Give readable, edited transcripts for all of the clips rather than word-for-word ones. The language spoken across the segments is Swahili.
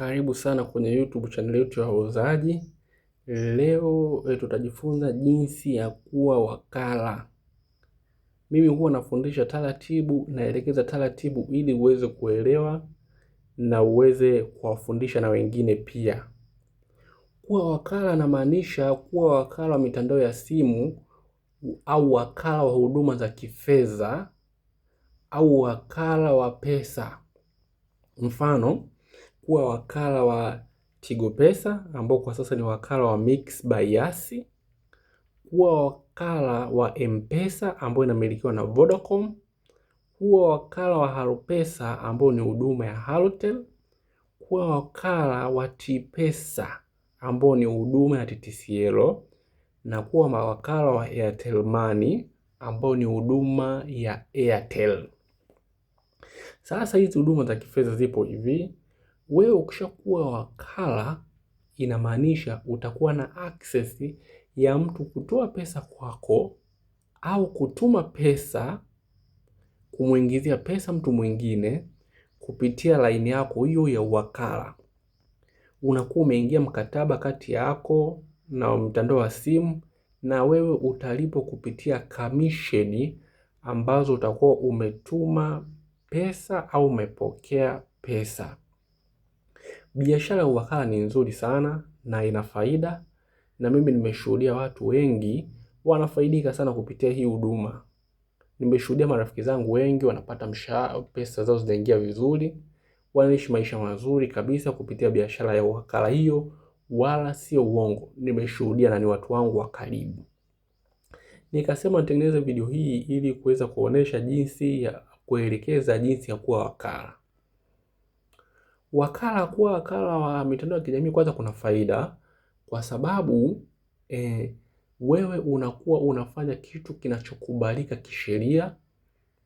Karibu sana kwenye YouTube channel yetu ya Wauzaji. Leo tutajifunza jinsi ya kuwa wakala. Mimi huwa nafundisha taratibu, naelekeza taratibu ili uweze kuelewa na uweze kuwafundisha na wengine pia. Kuwa wakala namaanisha kuwa wakala wa mitandao ya simu au wakala wa huduma za kifedha au wakala wa pesa. Mfano, kuwa wakala wa Tigo Pesa ambao kwa sasa ni wakala wa Mixx by Yas, kuwa wakala wa M-Pesa ambao inamilikiwa na Vodacom, kuwa wakala wa Halopesa ambao ni huduma ya Halotel, kuwa wakala wa T-Pesa ambao ni huduma ya TTCL, na kuwa mawakala wa Airtel Money ambao ni huduma ya Airtel. Sasa hizi huduma za kifedha zipo hivi. Wewe ukishakuwa wakala inamaanisha utakuwa na access ya mtu kutoa pesa kwako au kutuma pesa, kumuingizia pesa mtu mwingine kupitia laini yako hiyo ya wakala. Unakuwa umeingia mkataba kati yako na mtandao wa simu, na wewe utalipwa kupitia kamisheni ambazo utakuwa umetuma pesa au umepokea pesa. Biashara ya uwakala ni nzuri sana na ina faida, na mimi nimeshuhudia watu wengi wanafaidika sana kupitia hii huduma. Nimeshuhudia marafiki zangu wengi wanapata mshahara, pesa zao zinaingia vizuri, wanaishi maisha mazuri kabisa kupitia biashara ya uwakala hiyo, wala sio uongo. Nimeshuhudia na ni watu wangu wa karibu. Nikasema nitengeneze video hii ili kuweza kuonesha jinsi ya kuelekeza jinsi ya kuwa wakala. Kuwa wakala wa mitandao ya kijamii kwanza kuna faida, kwa sababu wewe unakuwa unafanya kitu kinachokubalika kisheria,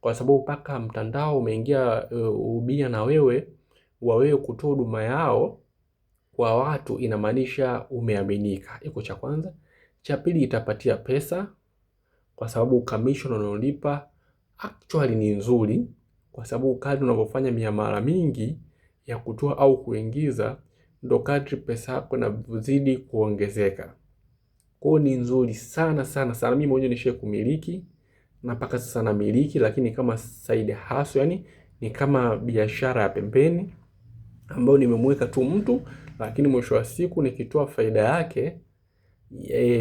kwa sababu mpaka mtandao umeingia ubia na wewe wa wewe kutoa huduma yao kwa watu, inamaanisha umeaminika. Iko cha kwanza. Cha pili, itapatia pesa, kwa sababu commission unayolipa actually ni nzuri, kwa sababu kadri unavyofanya miamala mingi ya kutoa au kuingiza ndo kadri pesa yako inazidi kuongezeka. Kwa hiyo ni nzuri sana sana sana. Mimi mwenyewe nishe kumiliki na mpaka sasa namiliki, lakini kama side hustle, yani ni kama biashara ya pembeni ambayo nimemweka tu mtu, lakini mwisho wa siku nikitoa faida yake,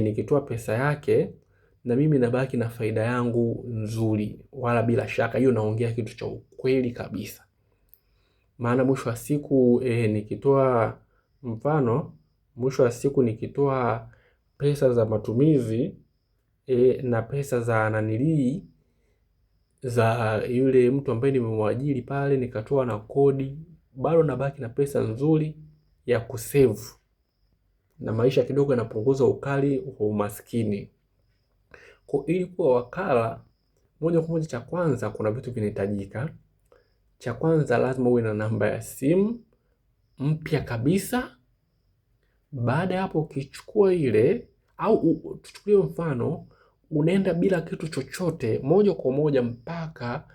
nikitoa pesa yake, na mimi nabaki na faida yangu nzuri, wala bila shaka. Hiyo naongea kitu cha ukweli kabisa. Maana mwisho wa siku nikitoa mfano, mwisho wa siku nikitoa pesa za matumizi na pesa za nanilii za yule mtu ambaye nimemwajiri pale, nikatoa na kodi, bado nabaki na pesa nzuri ya kusave, na maisha kidogo yanapunguza ukali wa umaskini. Kwa ili kuwa wakala, moja kwa moja, cha kwanza kuna vitu vinahitajika. Cha kwanza lazima uwe na namba ya simu mpya kabisa. Baada ya hapo ukichukua ile, au tuchukulie mfano unaenda bila kitu chochote moja kwa moja mpaka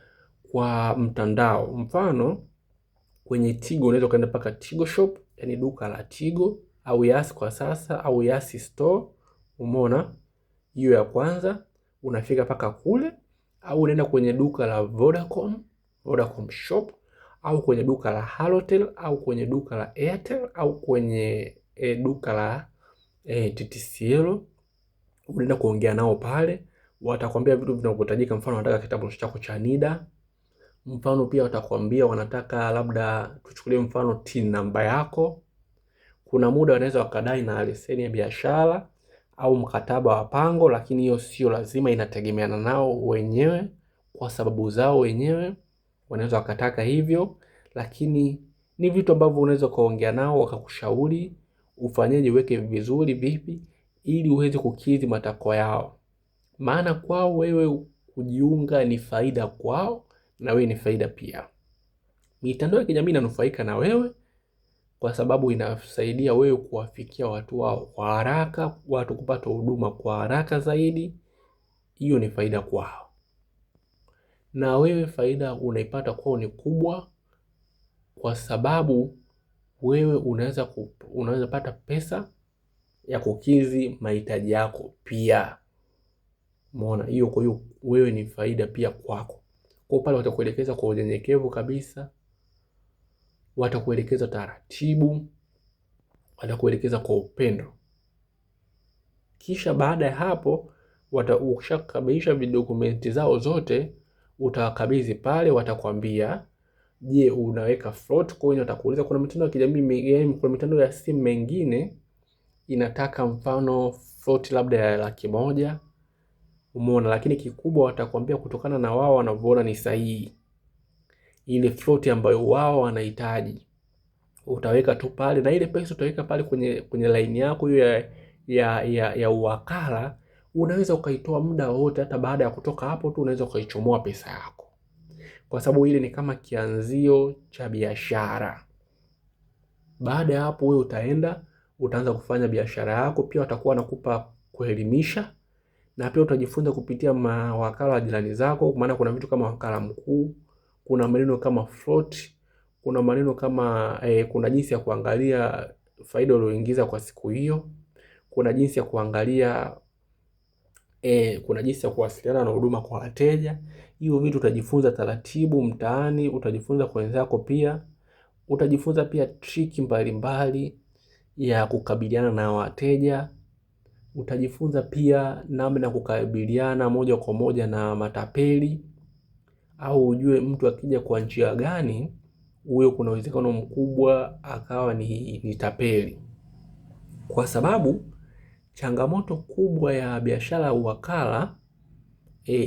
kwa mtandao. Mfano kwenye Tigo unaweza kaenda mpaka Tigo Shop, yani duka la Tigo, au Yas kwa sasa, au Yas Store. Umeona hiyo ya kwanza, unafika mpaka kule. Au unaenda kwenye duka la Vodacom Shop, au kwenye duka la Halotel, au kwenye duka la Airtel, au kwenye duka la TTCL. Unaenda kuongea nao pale, watakwambia vitu vinavyohitajika. Mfano wanataka kitabu chako cha NIDA. Mfano pia watakwambia wanataka labda tuchukulie mfano TIN namba yako. Kuna muda wanaweza wakadai na leseni ya biashara au mkataba wa pango, lakini hiyo sio lazima, inategemeana nao wenyewe kwa sababu zao wenyewe. Wanaweza wakataka hivyo, lakini ni vitu ambavyo unaweza kuongea nao wakakushauri ufanyeje, weke vizuri vipi ili uweze kukidhi matakwa yao. Maana kwao wewe kujiunga ni faida kwao, na wewe ni faida pia. Mitandao ya kijamii inanufaika na wewe kwa sababu inasaidia wewe kuwafikia watu wao kwa haraka, watu kupata huduma kwa haraka zaidi. Hiyo ni faida kwao, na wewe faida unaipata kwao ni kubwa, kwa sababu wewe unaweza pata pesa ya kukidhi mahitaji yako pia. Umeona hiyo? Kwa hiyo wewe ni faida pia kwako. Kwa pale watakuelekeza kwa unyenyekevu kabisa, watakuelekeza taratibu, watakuelekeza kwa upendo. Kisha baada ya hapo ukishakamilisha vidokumenti zao zote, utawakabidhi pale, watakwambia je, unaweka float coin. Watakuuliza, kuna mitandao ya kijamii, kuna mitandao ya simu mengine inataka mfano float labda ya 100,000. Umeona? Lakini kikubwa watakwambia kutokana na wao wanavyoona ni sahihi, ile float ambayo wao wanahitaji utaweka tu pale, na ile pesa utaweka pale kwenye line yako hiyo ya uwakala. Unaweza ukaitoa muda wote, hata baada ya kutoka hapo tu unaweza ukaichomoa pesa yako, kwa sababu ile ni kama kianzio cha biashara. Baada ya hapo wewe utaanza kufanya biashara yako. Pia watakuwa wanakupa kuelimisha, na pia utajifunza kupitia mawakala wa jirani zako, maana kuna vitu kama wakala mkuu, kuna maneno kama float, kuna maneno kama kuna jinsi ya kuangalia faida uliyoingiza kwa siku hiyo, kuna jinsi ya kuangalia kuna jinsi ya kuwasiliana na huduma kwa wateja. Hiyo vitu utajifunza taratibu mtaani, utajifunza kwa wenzako pia. Utajifunza pia triki mbalimbali ya kukabiliana na wateja. Utajifunza pia namna ya kukabiliana moja kwa moja na matapeli, au ujue mtu akija kwa njia gani huyo kuna uwezekano mkubwa akawa ni tapeli. Kwa sababu changamoto kubwa ya biashara ya uwakala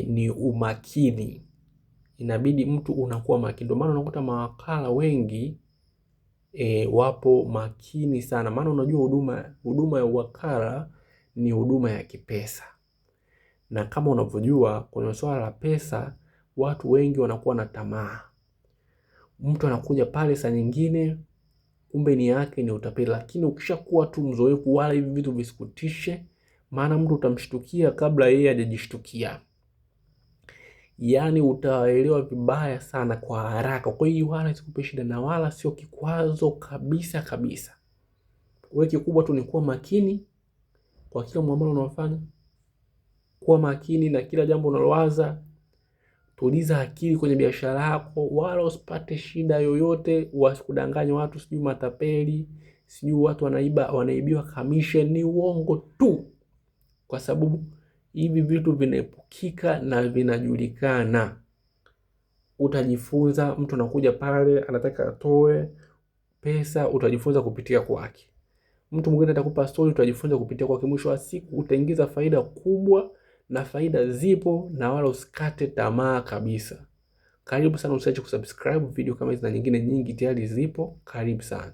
ni umakini. Inabidi mtu unakuwa makini. Ndio maana unakuta mawakala wengi wapo makini sana, maana unajua huduma ya uwakala ni huduma ya kipesa, na kama unavyojua kwenye swala la pesa watu wengi wanakuwa na tamaa. Mtu anakuja pale saa nyingine kumbe ni yake ni utapeli, lakini ukishakuwa tu mzoefu, wala hivi vitu visikutishe, maana mtu utamshtukia kabla yeye hajajishtukia. Yaani utaelewa vibaya sana kwa haraka. Kwa hiyo wala isikupe shida, na wala sio kikwazo kabisa kabisa. Wewe kikubwa tu ni kuwa makini kwa kila muamala unaofanya, kuwa makini na kila jambo unalowaza. Tuliza akili kwenye biashara yako, wala usipate shida yoyote. Wasikudanganye watu sijui matapeli, sijui watu wanaibiwa commission. Ni uongo tu, kwa sababu hivi vitu vinaepukika na vinajulikana. Utajifunza, mtu anakuja pale anataka atoe pesa, utajifunza kupitia kwake. Mtu mwingine atakupa story, utajifunza kupitia kwake. Mwisho wa siku utaingiza faida kubwa, na faida zipo, na wala usikate tamaa kabisa. Karibu sana, usiache kusubscribe. Video kama hizi na nyingine nyingi tayari zipo. Karibu sana.